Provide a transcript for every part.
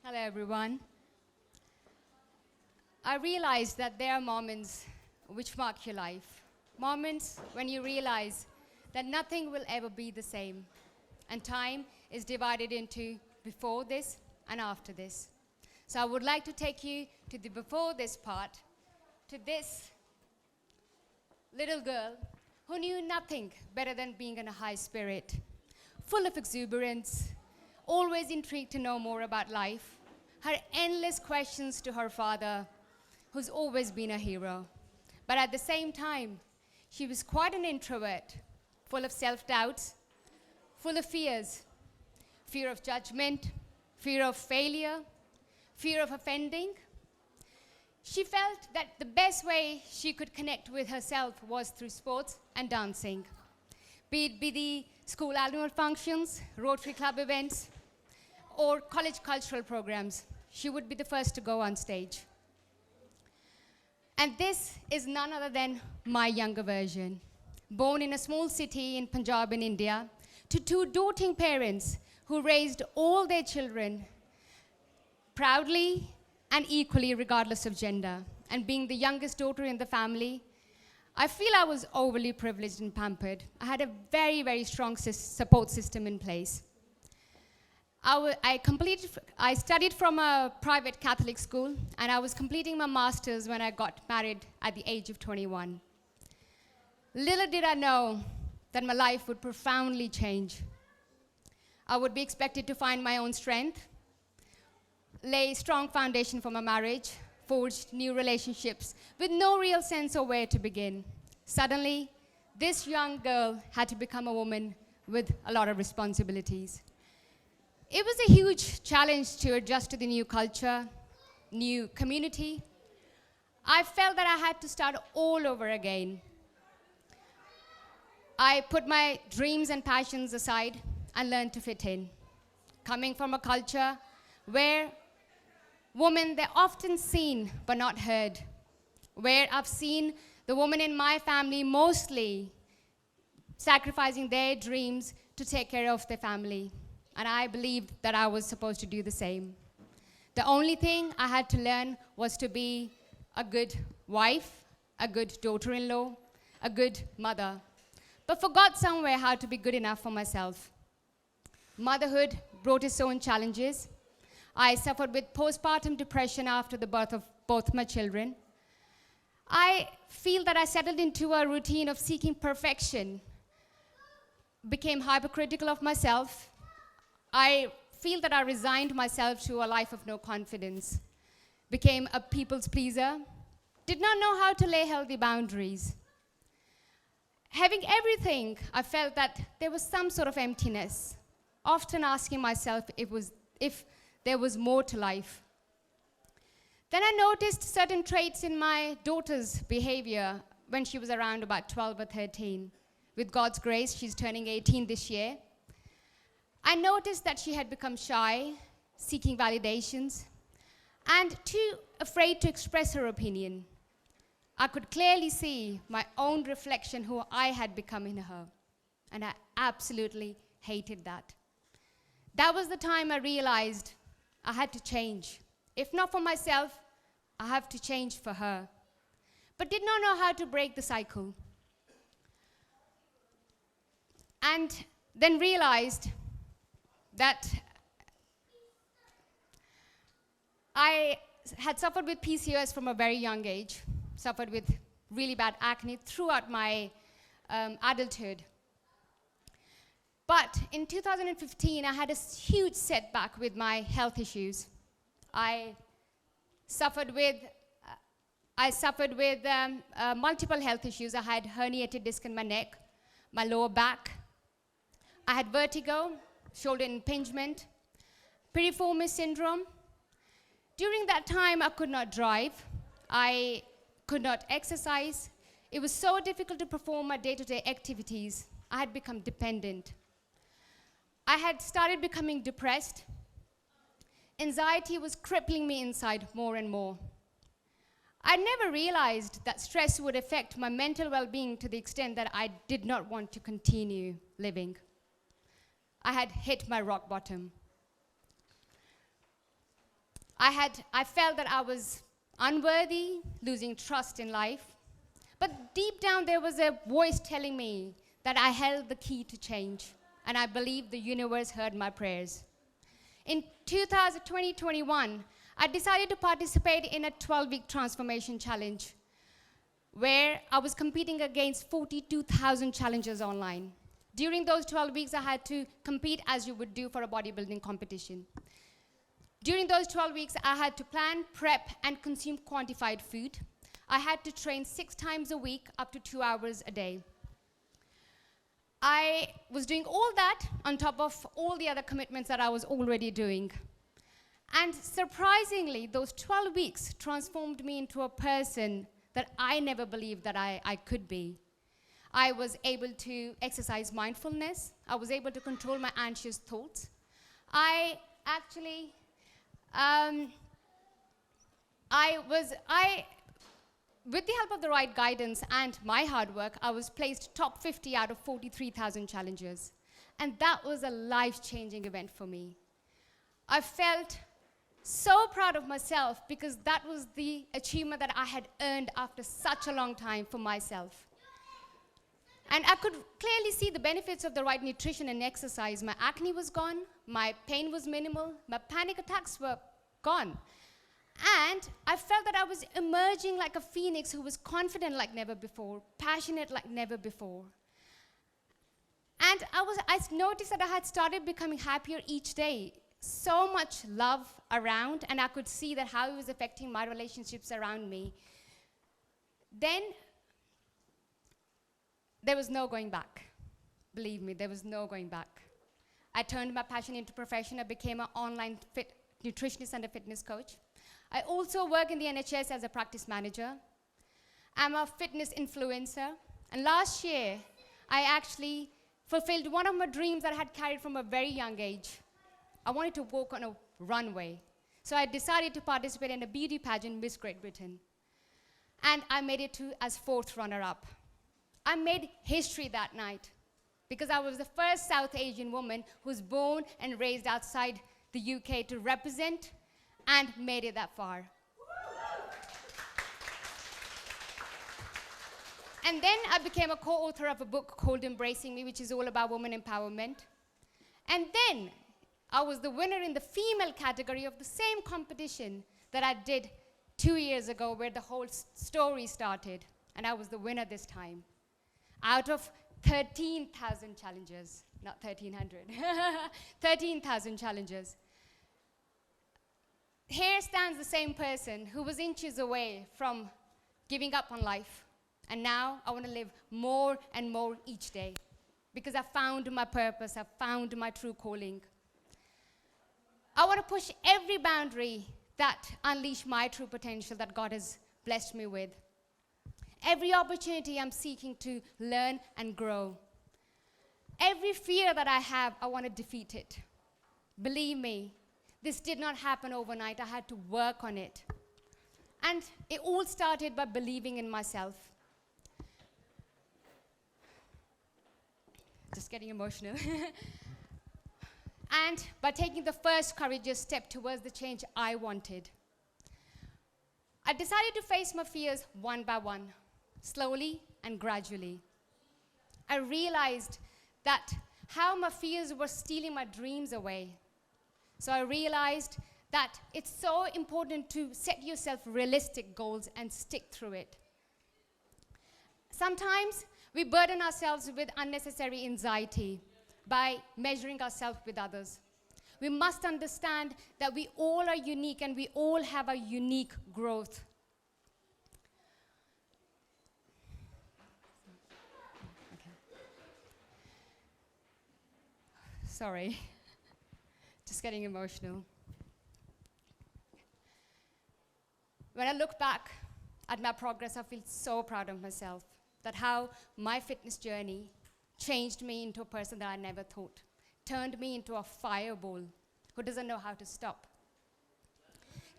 Hello, everyone. I realize that there are moments which mark your life. Moments when you realize that nothing will ever be the same. And time is divided into before this and after this. So I would like to take you to the before this part, to this little girl who knew nothing better than being in a high spirit, full of exuberance, always intrigued to know more about life, her endless questions to her father, who's always been a hero. But at the same time, she was quite an introvert, full of self-doubts, full of fears, fear of judgment, fear of failure, fear of offending. She felt that the best way she could connect with herself was through sports and dancing, be it the school annual functions, Rotary Club events, or college cultural programs. She would be the first to go on stage. And this is none other than my younger version. Born in a small city in Punjab in India, to two doting parents who raised all their children proudly and equally regardless of gender. And being the youngest daughter in the family, I feel I was overly privileged and pampered. I had a very, very strong support system in place. I studied from a private Catholic school, and I was completing my master's when I got married at the age of 21. Little did I know that my life would profoundly change. I would be expected to find my own strength, lay a strong foundation for my marriage, forged new relationships with no real sense of where to begin. Suddenly, this young girl had to become a woman with a lot of responsibilities. It was a huge challenge to adjust to the new culture, new community. I felt that I had to start all over again. I put my dreams and passions aside and learned to fit in. Coming from a culture where women, they're often seen but not heard, where I've seen the women in my family mostly sacrificing their dreams to take care of their family. And I believed that I was supposed to do the same. The only thing I had to learn was to be a good wife, a good daughter-in-law, a good mother, but forgot somewhere how to be good enough for myself. Motherhood brought its own challenges. I suffered with postpartum depression after the birth of both my children. I feel that I settled into a routine of seeking perfection, became hypercritical of myself. I feel that I resigned myself to a life of no confidence, became a people's pleaser, did not know how to lay healthy boundaries. Having everything, I felt that there was some sort of emptiness, often asking myself if there was more to life. Then I noticed certain traits in my daughter's behavior when she was around about 12 or 13. With God's grace, she's turning 18 this year. I noticed that she had become shy, seeking validations, and too afraid to express her opinion. I could clearly see my own reflection, who I had become in her, and I absolutely hated that. That was the time I realized I had to change. If not for myself, I have to change for her, but did not know how to break the cycle. And then realized that I had suffered with PCOS from a very young age, suffered with really bad acne throughout my adulthood. But in 2015, I had a huge setback with my health issues. I suffered with multiple health issues. I had herniated disc in my neck, my lower back. I had vertigo, shoulder impingement, piriformis syndrome. During that time, I could not drive. I could not exercise. It was so difficult to perform my day-to-day activities. I had become dependent. I had started becoming depressed. Anxiety was crippling me inside more and more. I never realized that stress would affect my mental well-being to the extent that I did not want to continue living. I had hit my rock bottom. I felt that I was unworthy, losing trust in life. But deep down, there was a voice telling me that I held the key to change, and I believed the universe heard my prayers. In 2021, I decided to participate in a 12-week transformation challenge where I was competing against 42,000 challengers online. During those 12 weeks, I had to compete as you would do for a bodybuilding competition. During those 12 weeks, I had to plan, prep, and consume quantified food. I had to train 6 times a week, up to 2 hours a day. I was doing all that on top of all the other commitments that I was already doing. And surprisingly, those 12 weeks transformed me into a person that I never believed that I could be. I was able to exercise mindfulness. I was able to control my anxious thoughts. I actually, with the help of the right guidance and my hard work, I was placed top 50 out of 43,000 challengers. And that was a life-changing event for me. I felt so proud of myself because that was the achievement that I had earned after such a long time for myself. And I could clearly see the benefits of the right nutrition and exercise. My acne was gone, my pain was minimal, my panic attacks were gone. And I felt that I was emerging like a phoenix who was confident like never before, passionate like never before. And I noticed that I had started becoming happier each day. So much love around, and I could see that how it was affecting my relationships around me. Then there was no going back. Believe me, there was no going back. I turned my passion into profession. I became an online nutritionist and a fitness coach. I also work in the NHS as a practice manager. I'm a fitness influencer. And last year, I actually fulfilled one of my dreams that I had carried from a very young age. I wanted to walk on a runway. So I decided to participate in a beauty pageant, Miss Great Britain. And I made it to as 4th runner-up. I made history that night because I was the first South Asian woman who was born and raised outside the UK to represent and made it that far. And then I became a co-author of a book called Embracing Me, which is all about women empowerment. And then I was the winner in the female category of the same competition that I did 2 years ago, where the whole story started. And I was the winner this time. Out of 13,000 challengers, not 1,300, 13,000 challengers. Here stands the same person who was inches away from giving up on life. And now I want to live more and more each day because I found my purpose, I found my true calling. I want to push every boundary that unleash my true potential that God has blessed me with. Every opportunity I'm seeking to learn and grow. Every fear that I have, I want to defeat it. Believe me, this did not happen overnight. I had to work on it. And it all started by believing in myself. Just getting emotional. And by taking the first courageous step towards the change I wanted. I decided to face my fears one by one, slowly and gradually. I realized that how my fears were stealing my dreams away. So I realized that it's so important to set yourself realistic goals and stick through it. Sometimes we burden ourselves with unnecessary anxiety by measuring ourselves with others. We must understand that we all are unique and we all have a unique growth. Sorry, just getting emotional. When I look back at my progress, I feel so proud of myself, that how my fitness journey changed me into a person that I never thought, turned me into a fireball who doesn't know how to stop.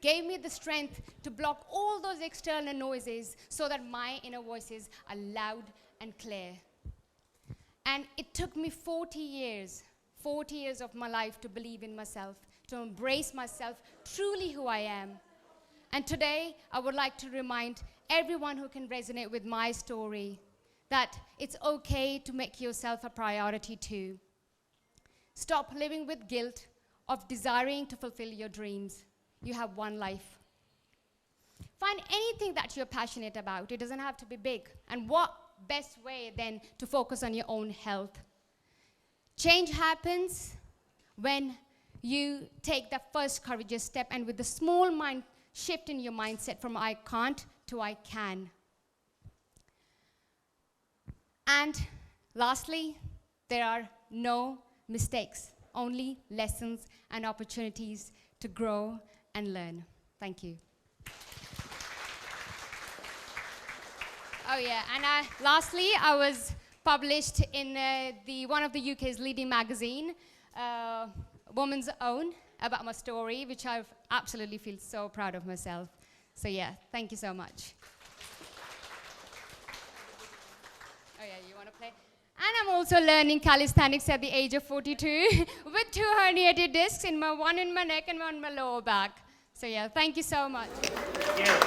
Gave me the strength to block all those external noises so that my inner voices are loud and clear. And it took me 40 years of my life to believe in myself, to embrace myself, truly who I am. And today, I would like to remind everyone who can resonate with my story that it's okay to make yourself a priority too. Stop living with guilt of desiring to fulfill your dreams. You have one life. Find anything that you're passionate about. It doesn't have to be big. And what best way then to focus on your own health? Change happens when you take the first courageous step, and with the small mind shift in your mindset from I can't to I can. And lastly, there are no mistakes, only lessons and opportunities to grow and learn. Thank you. Oh yeah, and lastly, I was published in one of the UK's leading magazine, Woman's Own, about my story, which I absolutely feel so proud of myself. So yeah, thank you so much. Oh yeah, you want to play? And I'm also learning calisthenics at the age of 42 with 2 herniated discs, one in my neck and one in my lower back. So yeah, thank you so much. Yeah.